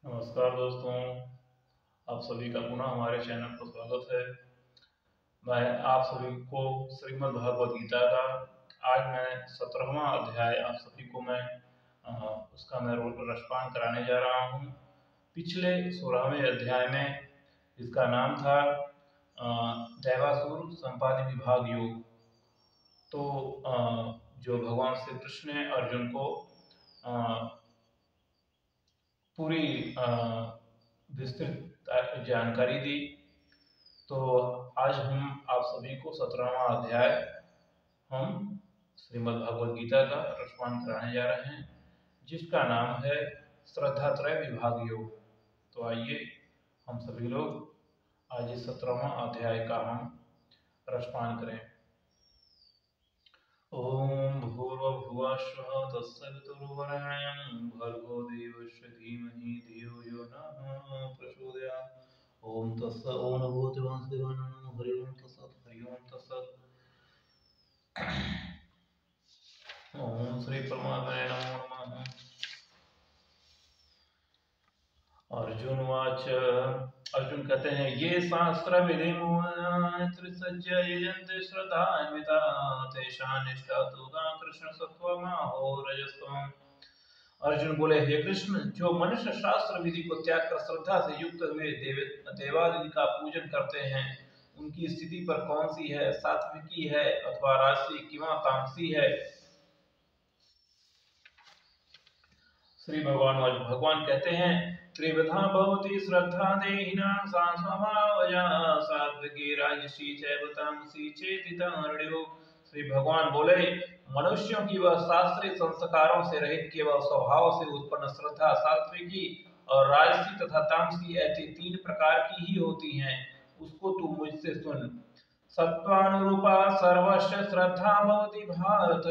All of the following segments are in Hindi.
नमस्कार दोस्तों, आप सभी का पुनः हमारे चैनल पर स्वागत है। मैं आप सभी को श्रीमद् भागवत गीता का आज मैं 17वां अध्याय आप सभी को उसका मैं रसपान कराने जा रहा हूँ। पिछले 16वें अध्याय में इसका नाम था दैवासुर संपादि विभाग योग। तो जो भगवान श्री कृष्ण ने अर्जुन को पूरी विस्तृत जानकारी दी। तो आज हम आप सभी को 17वां अध्याय हम श्रीमद् भगवद गीता का रसपान कराने जा रहे हैं, जिसका नाम है श्रद्धात्रय विभाग योग। तो आइए हम सभी लोग आज इस 17वां अध्याय का हम रसपान करें। ओम भूर्भुवः स्वः तत्सवितुर्वरेण्यं भर्गो देवस्य धीमहि धियो यो नः प्रचोदयात्। ओम तत्सत्। ओम नमो भगवते हरि ओम तत्सत्। हरि ओम तत्सत्। ओम श्री परमात्मने नमो नमः। अर्जुन कहते हैं, ये शास्त्र विधि त्रिसज्य यजन्ते श्रद्धान्विता तेषां निष्ठा तु कृष्ण सत्त्वमाहो रजस्तमम्। अर्जुन बोले, हे कृष्ण, जो मनुष्य शास्त्र विधि को त्याग कर श्रद्धा से युक्त हुए देवादि का पूजन करते हैं, उनकी स्थिति पर कौन सी है? सात्विकी है अथवा राजसी किंवा तामसी है? श्री भगवान कहते हैं, त्रिविधा भवति श्रद्धा देहिनां सा स्वभावजा सात्विकी राजसी चैव तामसी चेति तामृण्यो। श्री भगवान बोले, मनुष्यों की वह शास्त्रीय संस्कारों से रहित केवल स्वभाव से उत्पन्न श्रद्धा सात्विकी और राजसी तथा तामसी ऐसी तीन प्रकार की ही होती हैं। उसको तू मुझसे सुन। सत्वानुरूपा सर्वस्य श्रद्धा भवति भारत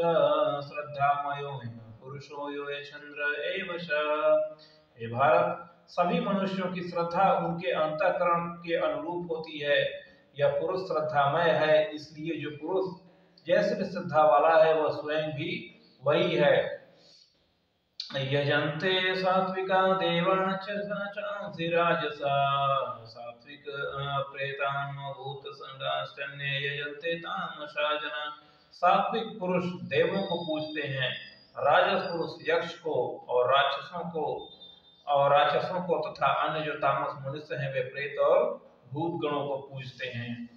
श्रद्धामयो पुरुषो यो चंद्र एव च। हे भारत, सभी मनुष्यों की श्रद्धा उनके अंतःकरण के अनुरूप होती है। यह पुरुष श्रद्धामय है, इसलिए जो पुरुष जैसे श्रद्धा वाला है वह स्वयं भी वही है। यजन्ते सात्विका देवान् च राजसा सात्विक प्रेतान् भूत संगाश्चन्ये यजन्ते तामसा जना। सात्विक पुरुष देवों को पूजते हैं, राजस पुरुष यक्ष को और राक्षसों को तथा अन्य जो तामस मनुष्य हैं वे प्रेत और भूत गणों को पूजते हैं।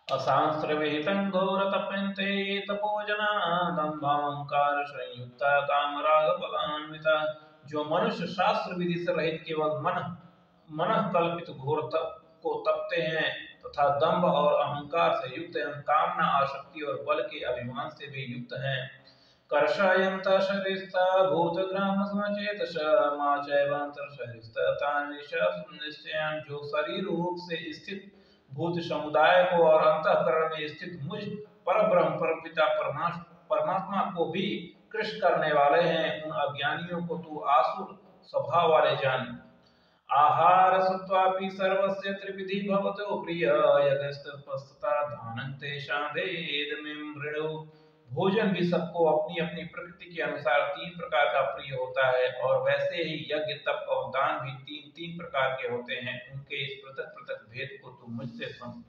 अशास्त्र विहितं घोर तप्यन्ते तपोजना दम्भाहंकार संयुक्ता कामराग फलान्विता। जो मनुष्य शास्त्र विधि से रहित केवल मन कल्पित घोर को तपते हैं तथा दंभ और अहंकार से युक्त एवं कामना आसक्ति और बल के अभिमान से भी युक्त हैं। कर्षयन्त शरीरस्थ भूतग्राम समचेतस मा चैवांतर शरीरस्थ तानिश निश्चयान्। जो शरीर रूप से स्थित भूत समुदाय को और अंतःकरण में स्थित मुझ परब्रह्म परमपिता परमात्मा को भी कृष्ण करने वाले हैं, उन अज्ञानियों को तू आसुर स्वभाव वाले जान। आहार सत्वापि सर्वस्य त्रिविधि भवतो प्रिय यगस्तपस्तता धानन्ते शाधेदमिं मृणो। भोजन भी सबको अपनी अपनी प्रकृति के अनुसार तीन प्रकार का प्रिय होता है, और वैसे ही यज्ञ तप और दान भी तीन तीन प्रकार के होते हैं। उनके इस पृथक पृथक भेद को तुम मुझसे सुन।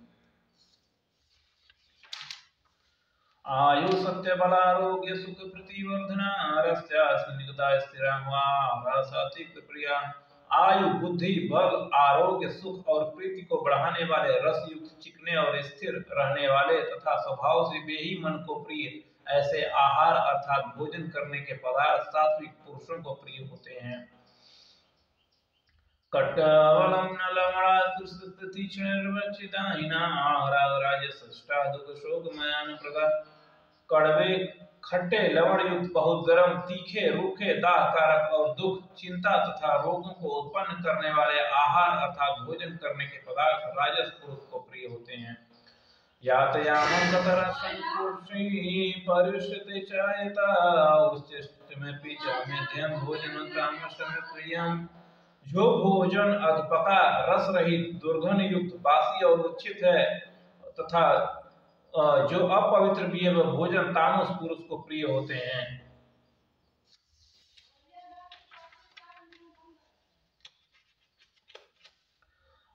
आयु सत्य बलारोग्य सुख प्रतिवर्धना रस्यास्मिता स्थिरा सात्विक प्रिया। आयु बुद्धि बल आरोग्य सुख और प्रीति को बढ़ाने वाले रस युक्त चिकने और स्थिर रहने वाले तथा स्वभाव से वे ही मन को प्रिय ऐसे आहार अर्थात भोजन करने के पदार्थ सात्विक पुरुषों को प्रिय होते हैं। कट्टवलम न लवणा तीक्ष्णर्वचिताहिना आहार राजसष्टा दुख शोक मयान प्रदा। कड़वे खट्टे लवण युक्त बहुत गर्म तीखे रूखे दाह कारक और दुख चिंता तथा रोगों को उत्पन्न करने वाले आहार अर्थात भोजन करने के पदार्थ राजस पुरुष को प्रिय होते हैं। यातयामं गतरसंपुरुषी परिष्यते चायता उच्चस्तमेपि च मध्यम भोजनं तामसं प्रियम्। जो भोजन अधपका रस रहित दुर्गंध युक्त बासी और उच्छित है तथा जो अपवित्र भी है वह भोजन तामस पुरुष को प्रिय होते हैं।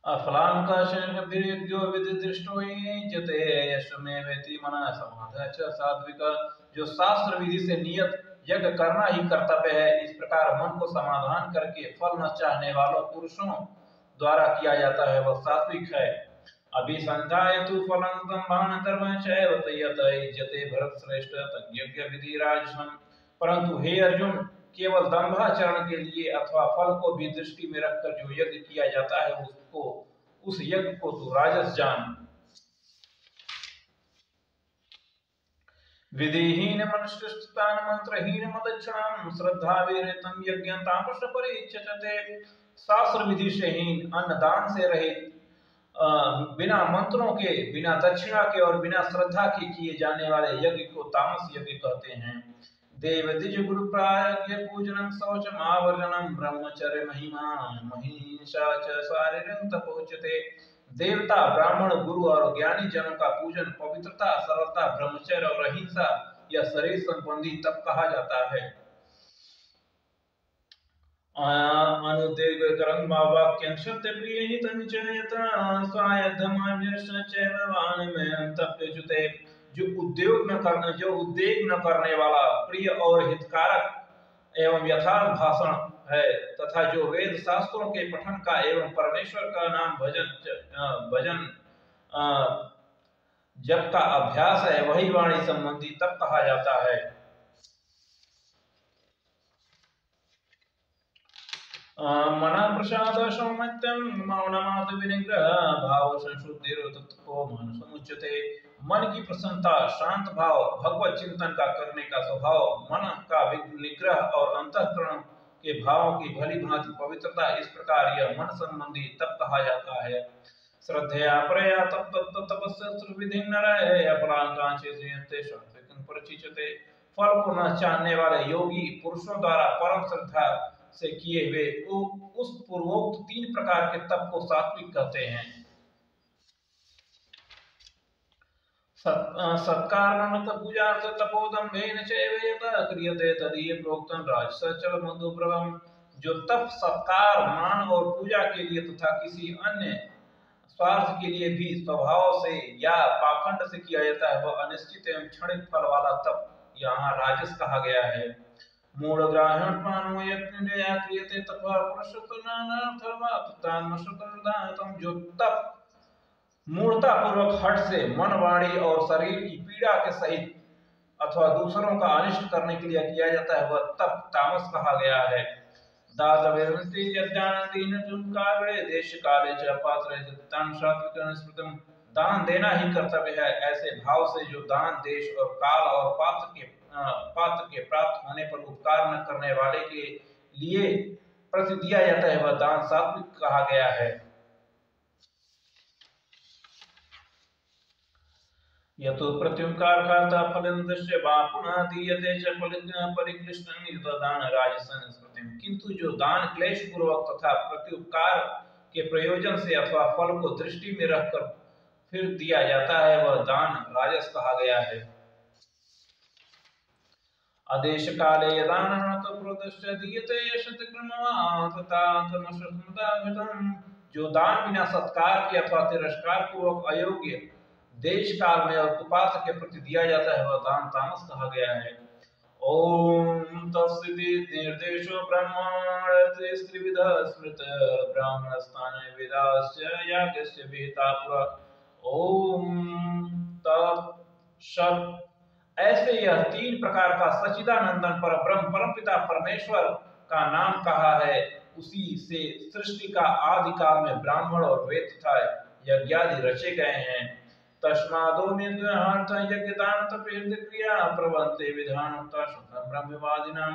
अफलांकाशो विधिदृष्टो युज्यते यश्मेवेति मनः समाधः च सात्विक। जो शास्त्र विधि से नियत यज्ञ करना ही कर्तव्य है, इस प्रकार मन को समाधान करके फल न चाहने वालों पुरुषों द्वारा किया जाता है, वह सात्विक है। अभिसंधाय तु फलं दम्भान कर्म चैव तयत युज्यते भरत श्रेष्ठ तज्ञ विधि राजसम। परंतु हे अर्जुन, केवल दंभाचरण के लिए अथवा फल को भी दृष्टि में रखकर जो यज्ञ किया जाता है, उसको उस यज्ञ को तू राजस जान। विधिहीन मनुष्यस्तान मंत्रहीन मदक्षिणाम श्रद्धा वीरतम यज्ञ तापस परिच्यते। शास्त्र विधि से हीन, अन्न दान से रहित, बिना मंत्रों के, बिना दक्षिणा के और बिना श्रद्धा के किए जाने वाले यज्ञ को तामस यज्ञ कहते हैं। देव द्विज गुरु प्राज्ञ पूजनम शौचम आवर्जनम ब्रह्मचर्य महिमा महिषा च शारीरं तपोच्यते। देवता, ब्राह्मण, गुरु और ज्ञानी जनों का पूजन, पवित्रता, सरलता, ब्रह्मचर्य और अहिंसा यह शरीर संबंधी तप कहा जाता है। अनुदेगकरं वाक्यं सत्यप्रियहितं च यथा स्वायद्धमान्यश्च चैव वाणिमयं तप्यच्युते। जो उद्वेग न करने वाला, प्रिय और हितकारक एवं यथार्थ भाषण है, तथा जो वेद शास्त्रों के पठन का एवं परमेश्वर का नाम भजन जप का अभ्यास है, वही वाणी संबंधी तप कहा जाता है। मना प्रसाद सौमत्यं मौनमाद विनिग्रह भाव संशुद्धिरुतपो मानसमुच्यते। मन की प्रसन्नता, शांत भाव, भगवत चिंतन का करने का स्वभाव, मन का निग्रह और अंतःकरण के भावों की भली भांति पवित्रता, इस प्रकार यह मन संबंधी तप कहा जाता है। श्रद्धया परया तपस्य विधि नरय अपरांकांचे संयते शास्त्रं परिचिते। फल को न चाहने वाले योगी पुरुषों द्वारा परम श्रद्धा से किए हुए उस पूर्वोक्त 3 प्रकार के तप को सात्विक कहते हैं। सत्कारणत पूजार्थ तपोदम्भेन चैव यत क्रियते तदीय प्रोक्तं राजसचल मधुप्रभम। जो तप सत्कार, मान और पूजा के लिए तथा किसी अन्य स्वार्थ के लिए भी स्वभाव से या पाखंड से किया जाता है, वह अनिश्चित एवं क्षणिक फल वाला तप यहाँ राजस कहा गया है। मूढ़ग्राह्यं मानो यत्निंदया क्रियते तपः पुरुषोत्तमानार्थम। जो तप मूढ़ता पूर्वक हठ से मन, वाणी और शरीर की पीड़ा के सहित अथवा दूसरों का अनिष्ट करने के लिए किया जाता है, वह तप तामस कहा गया है। दातवेरन्ति यज्ञानदीन चुनकारे देश काले च पात्रे तन सात्विकं स्मृतम्। दान देना ही कर्तव्य है, ऐसे भाव से जो दान देश और काल और पात्र के प्राप्त होने पर उपकार न करने वाले के लिए प्रति दिया जाता है, वह दान सात्विक कहा गया है। यतो प्रत्युपकार खाता फलं दृश्य पुनः दीयते च परिक्लिष्टं यतदान राजसं स्मृतिं। किंतु जो दान क्लेश पूर्वक तथा प्रत्युपकार के प्रयोजन से अथवा फल को दृष्टि में रखकर फिर दिया जाता है, वह दान राजस कहा गया है। आदेश काले यदानत प्रोदस्य दीयते यशतिक्रमवाततातमशस्मृतामितं। जो दान बिना सत्कार के अथवा तिरस्कार पूर्वक अयोग्य देश काल में और कुपात्र के प्रति दिया जाता है, वह दान तामस कहा गया है। ओम तत्सदिति निर्देशो ब्रह्माण्डस्य स्त्रिविधः स्मृत ब्राह्मणस्थाने वेदास्य याज्ञस्य विहिता पुरा। ओम तत्सत्। ऐसे यह 3 प्रकार का सच्चिदानंदन पर ब्रह्म परमपिता परमेश्वर का नाम कहा है। उसी से सृष्टि का आदि काल में ब्राह्मण और वेद तथा यज्ञादि रचे गए हैं। तस्मादोमिन्द्रहार्थ यज्ञदान तपेन्द्र क्रिया प्रवन्ते विधानोक्ता शुद्धं ब्रह्मवादिनां।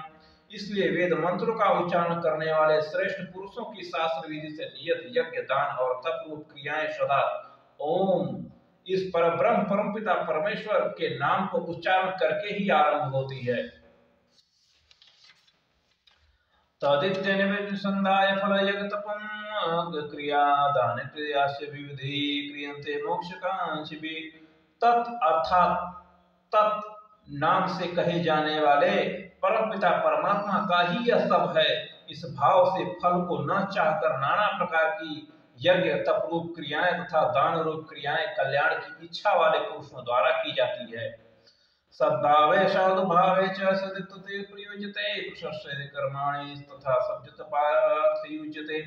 इसलिए वेद मंत्रों का उच्चारण करने वाले श्रेष्ठ पुरुषों की शास्त्र विधि से नियत यज्ञ, दान और तप रूप क्रियाएं सदा ओम इस परब्रह्म परमपिता परमेश्वर के नाम को उच्चारण करके ही आरंभ होती है। तदित्य निवेदनसंधाय फल यज्ञ तपम क्रिया दान क्रियास्य विविधि क्रियन्ते मोक्षकांक्षी। तत् अर्थात तत् नाम से कहे जाने वाले परमपिता परमात्मा का ही यह सब है। इस भाव से फल को न चाहकर नाना प्रकार की यज्ञ तप रूप क्रियाएं तथा दान रूप क्रियाएं कल्याण की इच्छा वाले पुरुषों द्वारा की जाती है। सद्भावे साधुभावे च सदित्ते प्रयुज्यते प्रशस्ते कर्माणि तथा सज्जत पार्थयुज्यते।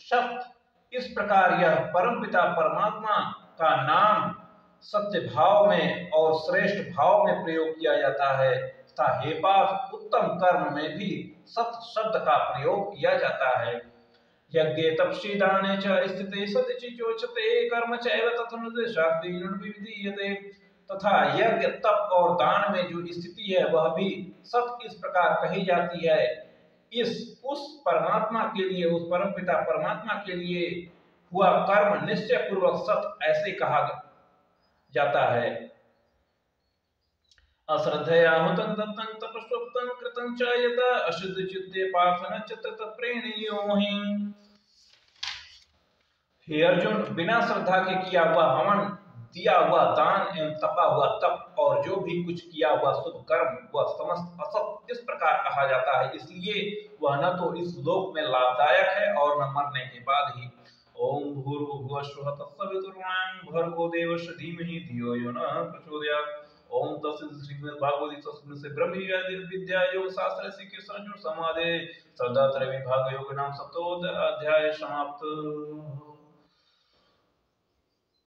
सत्य इस प्रकार यह परमपिता परमात्मा का नाम सत्य भाव में और श्रेष्ठ भाव में प्रयोग किया जाता है तथा हे पार्थ उत्तम कर्म में भी सत्य शब्द का प्रयोग किया जाता है। यज्ञे तपसि दाने च स्थिते सदिचिचोचते कर्म चैव तथानुदेशादीन विविधीयते। तथा यज्ञ तप और दान में जो स्थिति है वह भी सत्य इस प्रकार कही जाती है। इस उस परमात्मा के लिए, उस परमपिता परमात्मा के लिए हुआ कर्म निश्चय पूर्वक सत्य ऐसे कहा जाता है। अश्रद्धया हुतं दत्तं तपस्वप्तं कृतं च यत अशुद्ध चित्ते पार्थ न च तत्प्रेणियो हि। हे अर्जुन, बिना श्रद्धा के किया हुआ हवन, दिया हुआ दान एवं तपा हुआ तप और जो भी कुछ किया हुआ शुभ कर्म वह समस्त असत इस प्रकार कहा जाता है, इसलिए वह न तो इस लोक में लाभदायक है और न मरने के बाद ही। ओम भूर्भुवः स्वः तत्सवितुर्वरेण्यं भर्गो देवस्य धीमहि धियो यो नः प्रचोदयात्। ओम तत्सदिति श्रीमद्भागवते ब्रह्म विद्या योग शास्त्र श्री कृष्ण अर्जुन संवादे श्रद्धात्रय विभाग योग नाम सप्तोदय अध्याय समाप्त।